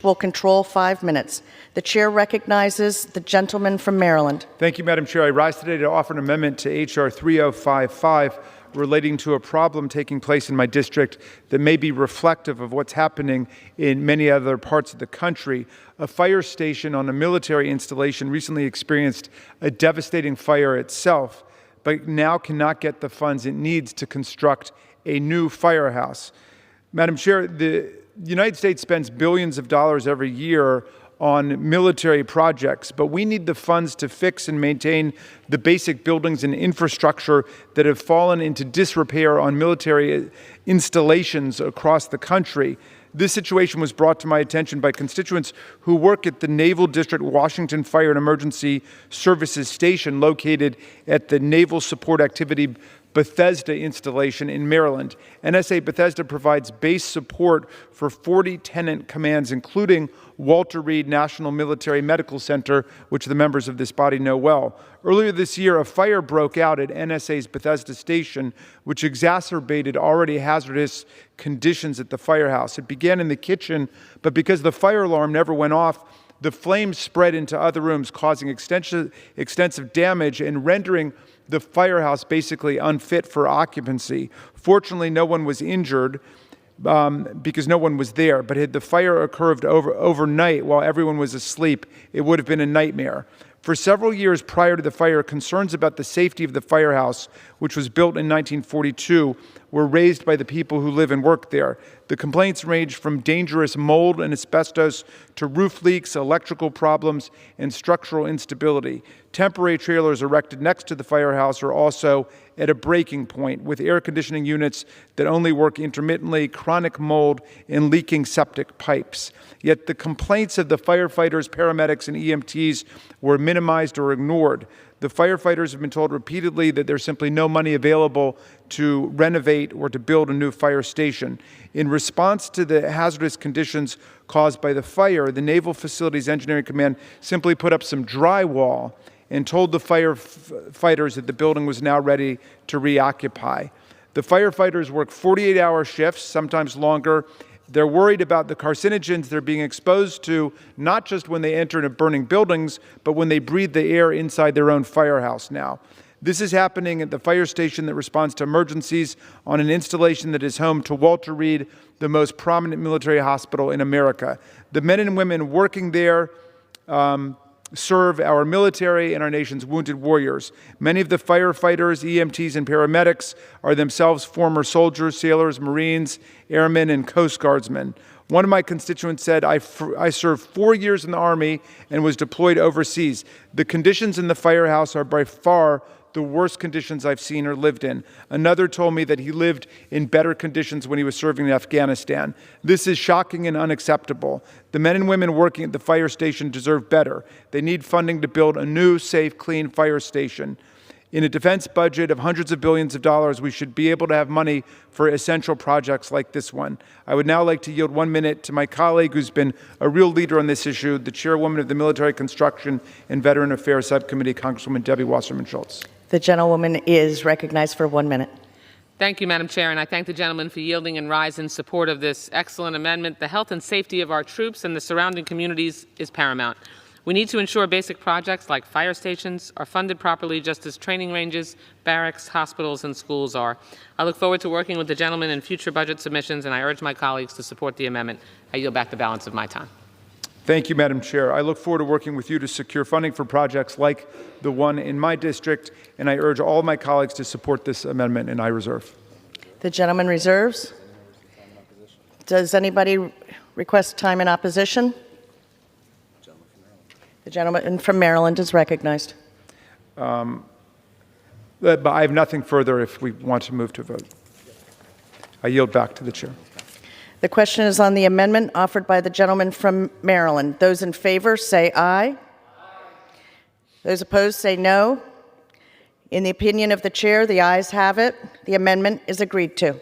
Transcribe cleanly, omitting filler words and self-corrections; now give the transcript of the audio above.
will control 5 minutes. The chair recognizes the gentleman from Maryland. Thank you, Madam Chair. I rise today to offer an amendment to H.R. 3055 relating to a problem taking place in my district that may be reflective of what's happening in many other parts of the country. A fire station on a military installation recently experienced a devastating fire itself, but now cannot get the funds it needs to construct a new firehouse. Madam Chair, the United States spends billions of dollars every year on military projects, but we need the funds to fix and maintain the basic buildings and infrastructure that have fallen into disrepair on military installations across the country. This situation was brought to my attention by constituents who work at the Naval District Washington Fire and Emergency Services Station located at the Naval Support Activity Bethesda installation in Maryland. NSA Bethesda provides base support for 40 tenant commands, including Walter Reed National Military Medical Center, which the members of this body know well. Earlier this year, a fire broke out at NSA's Bethesda station, which exacerbated already hazardous conditions at the firehouse. It began in the kitchen, but because the fire alarm never went off, the flames spread into other rooms, causing extensive damage and rendering the firehouse basically unfit for occupancy. Fortunately, no one was injured because no one was there, but had the fire occurred overnight while everyone was asleep, it would have been a nightmare. For several years prior to the fire, concerns about the safety of the firehouse, which was built in 1942, were raised by the people who live and work there. The complaints range from dangerous mold and asbestos to roof leaks, electrical problems, and structural instability. Temporary trailers erected next to the firehouse are also at a breaking point, with air conditioning units that only work intermittently, chronic mold, and leaking septic pipes. Yet the complaints of the firefighters, paramedics, and EMTs were minimized or ignored. The firefighters have been told repeatedly that there's simply no money available to renovate or to build a new fire station. In response to the hazardous conditions caused by the fire, the Naval Facilities Engineering Command simply put up some drywall and told the firefighters that the building was now ready to reoccupy. The firefighters work 48-hour shifts, sometimes longer. They're worried about the carcinogens they're being exposed to, not just when they enter into burning buildings, but when they breathe the air inside their own firehouse now. This is happening at the fire station that responds to emergencies on an installation that is home to Walter Reed, the most prominent military hospital in America. The men and women working there serve our military and our nation's wounded warriors. Many of the firefighters, EMTs, and paramedics are themselves former soldiers, sailors, Marines, airmen, and Coast Guardsmen. One of my constituents said, I served 4 years in the Army and was deployed overseas. The conditions in the firehouse are by far the worst conditions I've seen or lived in. Another told me that he lived in better conditions when he was serving in Afghanistan. This is shocking and unacceptable. The men and women working at the fire station deserve better. They need funding to build a new, safe, clean fire station. In a defense budget of hundreds of billions of dollars, we should be able to have money for essential projects like this one. I would now like to yield 1 minute to my colleague who's been a real leader on this issue, the chairwoman of the Military Construction and Veteran Affairs Subcommittee, Congresswoman Debbie Wasserman Schultz. The gentlewoman is recognized for 1 minute. Thank you, Madam Chair, and I thank the gentleman for yielding and rise in support of this excellent amendment. The health and safety of our troops and the surrounding communities is paramount. We need to ensure basic projects like fire stations are funded properly, just as training ranges, barracks, hospitals, and schools are. I look forward to working with the gentleman in future budget submissions, and I urge my colleagues to support the amendment. I yield back the balance of my time. Thank you, Madam Chair. I look forward to working with you to secure funding for projects like the one in my district, and I urge all of my colleagues to support this amendment, and I reserve. The gentleman reserves. Does anybody request time in opposition? The gentleman from Maryland is recognized. But I have nothing further if we want to move to vote. I yield back to the chair. The question is on the amendment offered by the gentleman from Maryland. Those in favor say aye. Those opposed say no. In the opinion of the chair, the ayes have it. The amendment is agreed to.